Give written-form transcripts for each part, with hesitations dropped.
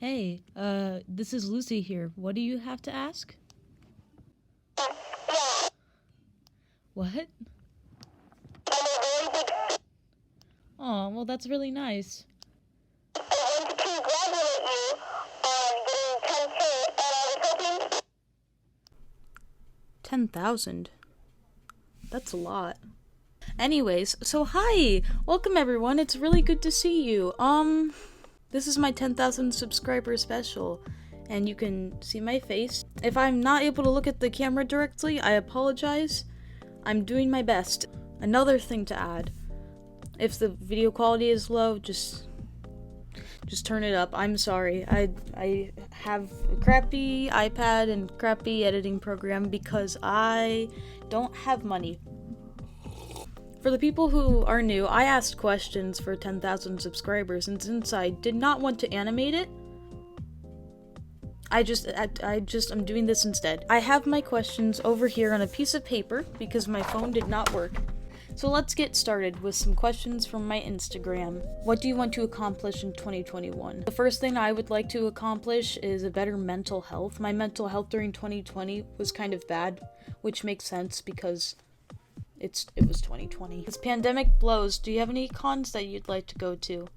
Hey, this is Lucy here. What do you have to ask? What? Oh, well, that's really nice. I want to congratulate you on getting 10K, and I was hoping 10,000? That's a lot. Anyways, so hi! Welcome everyone, it's really good to see you. This is my 10,000 subscriber special, and you can see my face. If I'm not able to look at the camera directly, I apologize. I'm doing my best. Another thing to add, if the video quality is low, just turn it up. I'm sorry. I have a crappy iPad and crappy editing program because I don't have money. For the people who are new, I asked questions for 10,000 subscribers, and since I did not want to animate it, I'm doing this instead. I have my questions over here on a piece of paper because my phone did not work. So let's get started with some questions from my Instagram. What do you want to accomplish in 2021? The first thing I would like to accomplish is a better mental health. My mental health during 2020 was kind of bad, which makes sense because it was 2020. This pandemic blows. Do you have any cons that you'd like to go to?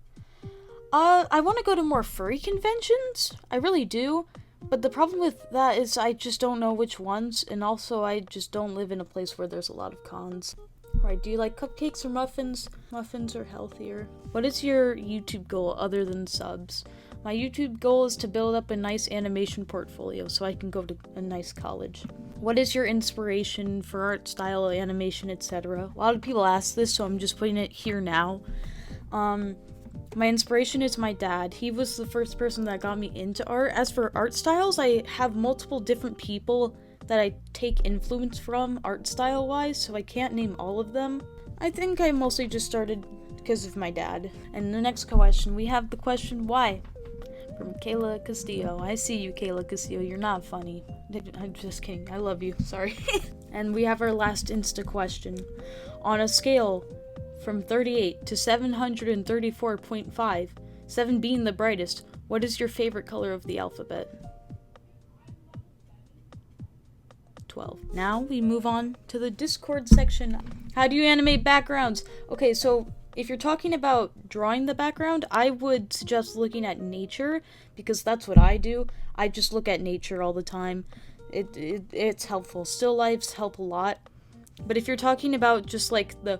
I want to go to more furry conventions. I really do. But the problem with that is I just don't know which ones, and also I just don't live in a place where there's a lot of cons. Right, do you like cupcakes or muffins? Muffins are healthier. What is your YouTube goal other than subs? My YouTube goal is to build up a nice animation portfolio so I can go to a nice college. What is your inspiration for art style, animation, etc.? A lot of people ask this, so I'm just putting it here now. My inspiration is my dad. He was the first person that got me into art. As for art styles, I have multiple different people that I take influence from art style wise, so I can't name all of them. I think I mostly just started because of my dad. And the next question, we have the question why? From Kayla Castillo. I see you, Kayla Castillo. You're not funny. I'm just kidding. I love you. Sorry. And we have our last Insta question. On a scale from 38 to 734.5, 7 being the brightest, what is your favorite color of the alphabet? 12. Now we move on to the Discord section. How do you animate backgrounds? Okay, so if you're talking about drawing the background, I would suggest looking at nature, because that's what I do. I just look at nature all the time. It's helpful. Still lifes help a lot. But if you're talking about just like the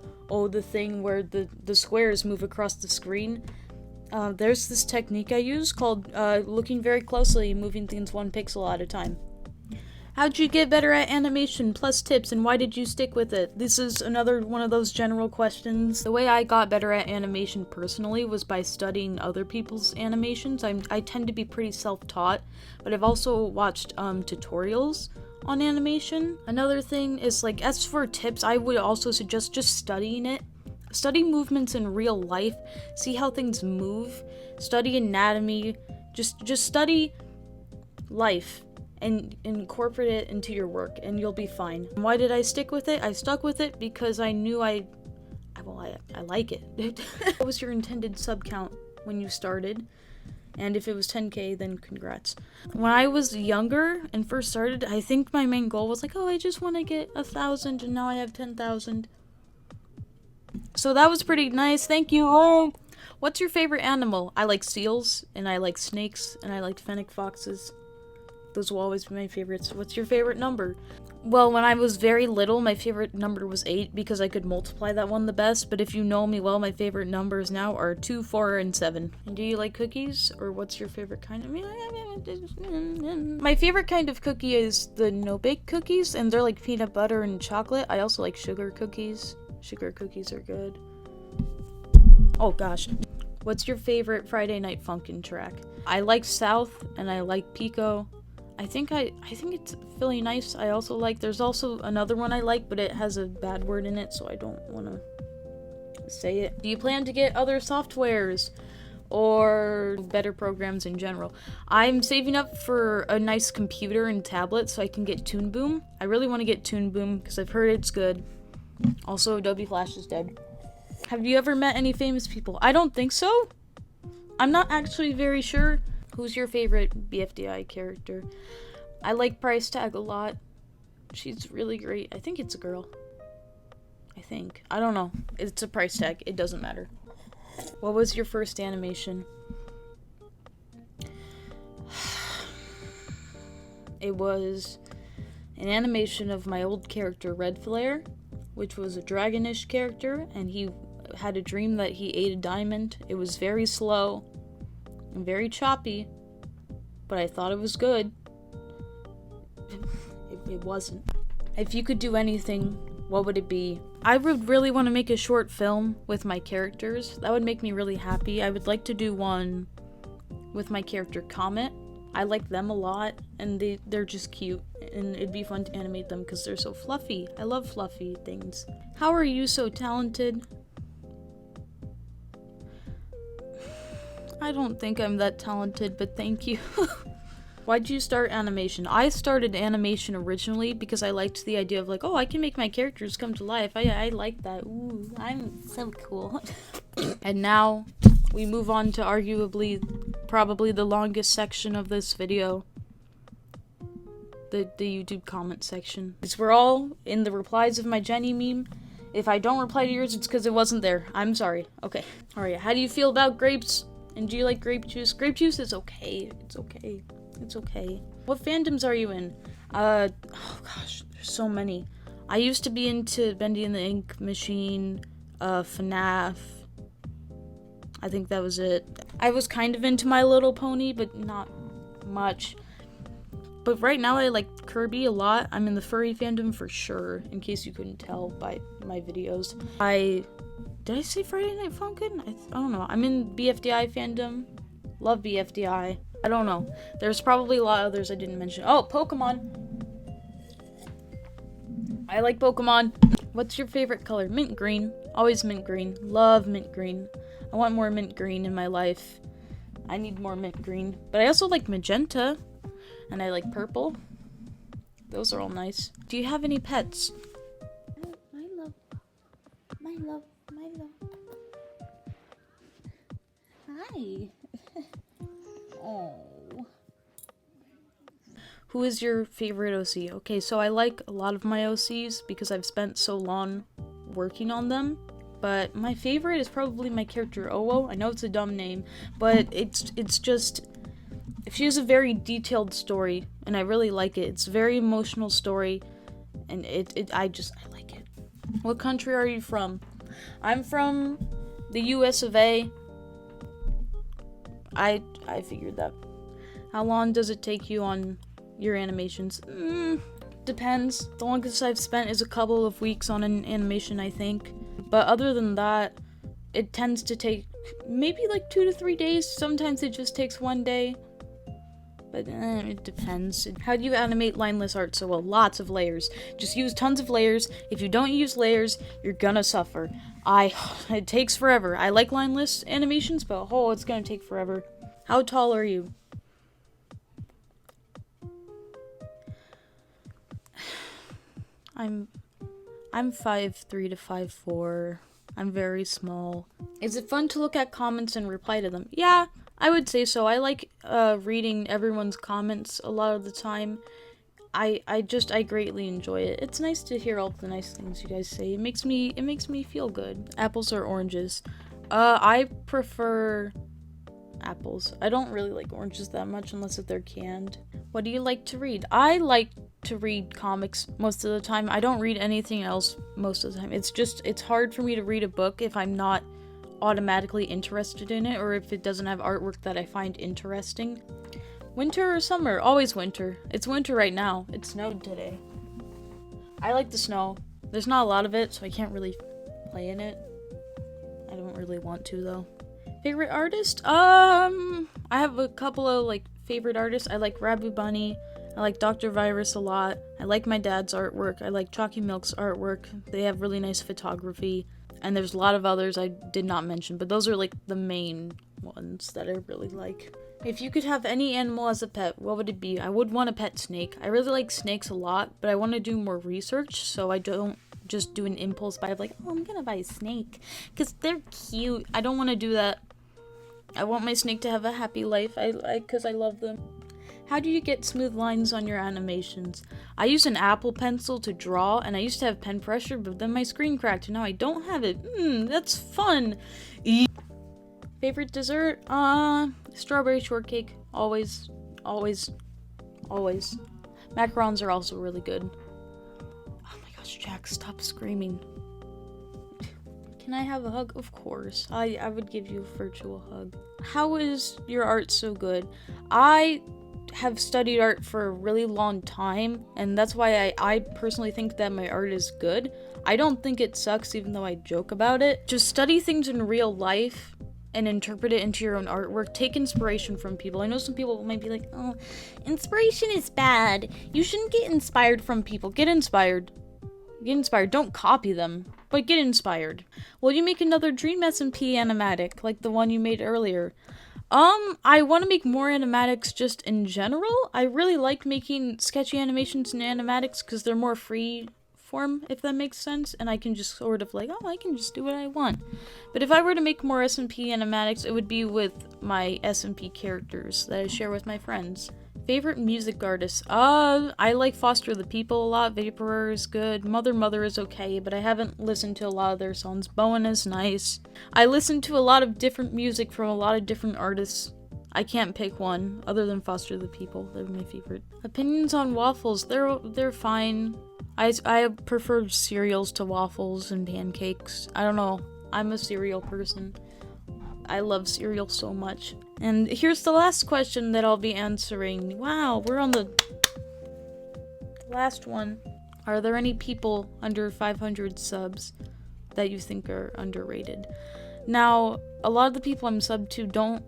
thing where the squares move across the screen, there's this technique I use called looking very closely and moving things 1 pixel at a time. How'd you get better at animation, plus tips, and why did you stick with it? This is another one of those general questions. The way I got better at animation personally was by studying other people's animations. I tend to be pretty self-taught, but I've also watched tutorials on animation. Another thing is, like, as for tips, I would also suggest just studying it. Study movements in real life, see how things move, study anatomy, just study life and incorporate it into your work, and you'll be fine. Why did I stick with it? I stuck with it because I knew I like it. What was your intended sub count when you started? And if it was 10K, then congrats. When I was younger and first started, I think my main goal was like, oh, I just want to get 1,000, and now I have 10,000. So that was pretty nice. Thank you. Oh, what's your favorite animal? I like seals, and I like snakes, and I like fennec foxes. Those will always be my favorites. What's your favorite number? Well, when I was very little, my favorite number was 8 because I could multiply that one the best, but if you know me well, my favorite numbers now are 2, 4, and 7. And do you like cookies? Or what's your favorite kind of... My favorite kind of cookie is the no-bake cookies, and they're like peanut butter and chocolate. I also like sugar cookies. Sugar cookies are good. Oh gosh. What's your favorite Friday Night Funkin' track? I like South, and I like Pico. I think it's really nice. I also like, there's also another one I like, but it has a bad word in it, so I don't want to say it. Do you plan to get other softwares or better programs in general? I'm saving up for a nice computer and tablet so I can get Toon Boom. I really want to get Toon Boom because I've heard it's good. Also, Adobe Flash is dead. Have you ever met any famous people? I don't think so. I'm not actually very sure Who's your favorite BFDI character? I like Price Tag a lot. She's really great. I think it's a girl. I don't know. It's a Price Tag. It doesn't matter. What was your first animation? It was an animation of my old character, Red Flare, which was a dragonish character, and he had a dream that he ate a diamond. It was very slow and very choppy, but I thought it was good. It wasn't. If you could do anything, what would it be? I would really want to make a short film with my characters. That would make me really happy. I would like to do one with my character Comet. I like them a lot, and they're just cute, and it'd be fun to animate them because they're so fluffy. I love fluffy things. How are you so talented? I don't think I'm that talented, but thank you. Why'd you start animation? I started animation originally because I liked the idea of like, oh, I can make my characters come to life. I like that. Ooh, I'm so cool. And now we move on to arguably probably the longest section of this video. The YouTube comment section. We're all in the replies of my Jenny meme. If I don't reply to yours, it's because it wasn't there. I'm sorry. Okay. Alright, how do you feel about grapes? And do you like grape juice? Grape juice is okay. It's okay. It's okay. What fandoms are you in? Oh gosh, there's so many. I used to be into Bendy and the Ink Machine, FNAF. I think that was it. I was kind of into My Little Pony, but not much. But right now I like Kirby a lot. I'm in the furry fandom for sure, in case you couldn't tell by my videos. Did I say Friday Night Funkin'? I don't know. I'm in BFDI fandom. Love BFDI. I don't know. There's probably a lot of others I didn't mention. Oh, Pokemon. I like Pokemon. What's your favorite color? Mint green. Always mint green. Love mint green. I want more mint green in my life. I need more mint green. But I also like magenta. And I like purple. Those are all nice. Do you have any pets? My love. Hi. Oh. Who is your favorite OC? Okay, so I like a lot of my OCs because I've spent so long working on them. But my favorite is probably my character Owo. I know it's a dumb name, but it's just, she has a very detailed story, and I really like it. It's a very emotional story, and I like it. What country are you from? I'm from the US of A. I figured that. How long does it take you on your animations? Depends. The longest I've spent is a couple of weeks on an animation, I think. But other than that, it tends to take maybe like 2 to 3 days. Sometimes it just takes 1 day. But it depends. How do you animate lineless art so well? Lots of layers. Just use tons of layers. If you don't use layers, you're gonna suffer. It takes forever. I like lineless animations, but it's gonna take forever. How tall are you? I'm 5'3" to 5'4". I'm very small. Is it fun to look at comments and reply to them? Yeah, I would say so. I like reading everyone's comments a lot of the time. I greatly enjoy it. It's nice to hear all the nice things you guys say. It makes me feel good. Apples or oranges? I prefer apples. I don't really like oranges that much unless if they're canned. What do you like to read? I like to read comics most of the time. I don't read anything else most of the time. It's hard for me to read a book if I'm not automatically interested in it, or if it doesn't have artwork that I find interesting. Winter or summer? Always winter. It's winter right now. It snowed today. I like the snow. There's not a lot of it, so I can't really play in it. I don't really want to, though. Favorite artist? I have a couple of, favorite artists. I like Rabu Bunny. I like Dr. Virus a lot. I like my dad's artwork. I like Chalky Milk's artwork. They have really nice photography. And there's a lot of others I did not mention, but those are, the main ones that I really like. If you could have any animal as a pet, what would it be? I would want a pet snake. I really like snakes a lot, but I want to do more research, so I don't just do an impulse buy of I'm gonna buy a snake, because they're cute. I don't want to do that. I want my snake to have a happy life, because I love them. How do you get smooth lines on your animations? I use an Apple Pencil to draw, and I used to have pen pressure, but then my screen cracked, and now I don't have it. That's fun. Favorite dessert? Strawberry shortcake. Always, always, always. Macarons are also really good. Oh my gosh, Jack, stop screaming. Can I have a hug? Of course. I would give you a virtual hug. How is your art so good? I have studied art for a really long time, and that's why I personally think that my art is good. I don't think it sucks, even though I joke about it. Just study things in real life and interpret it into your own artwork. Take inspiration from people. I know some people might be like, oh, inspiration is bad. You shouldn't get inspired from people. Get inspired. Get inspired. Don't copy them, but get inspired. Will you make another Dream SMP animatic, like the one you made earlier? I want to make more animatics just in general. I really like making sketchy animations and animatics because they're more free form, if that makes sense, and I can just sort of like, oh, I can just do what I want. But if I were to make more SMP animatics, it would be with my SMP characters that I share with my friends. Favorite music artists? I like Foster the People a lot. Vaporware is good. Mother is okay, but I haven't listened to a lot of their songs. Bowen is nice. I listen to a lot of different music from a lot of different artists. I can't pick one other than Foster the People. They're my favorite. Opinions on waffles? They're fine. I prefer cereals to waffles and pancakes. I don't know. I'm a cereal person. I love cereal so much. And here's the last question that I'll be answering. Wow, we're on the last one. Are there any people under 500 subs that you think are underrated? Now, a lot of the people I'm subbed to don't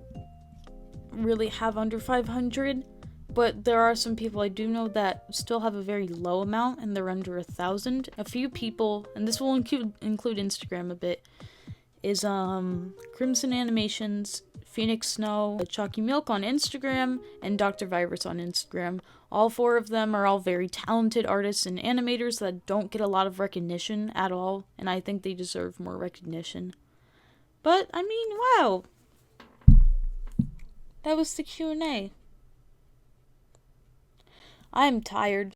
really have under 500, but there are some people I do know that still have a very low amount, and they're under 1,000. A few people, and this will include Instagram a bit, is Crimson Animations, Phoenix Snow, Chalky Milk on Instagram, and Dr. Virus on Instagram. All four of them are all very talented artists and animators that don't get a lot of recognition at all, and I think they deserve more recognition. But, I mean, wow. That was the Q&A. I'm tired.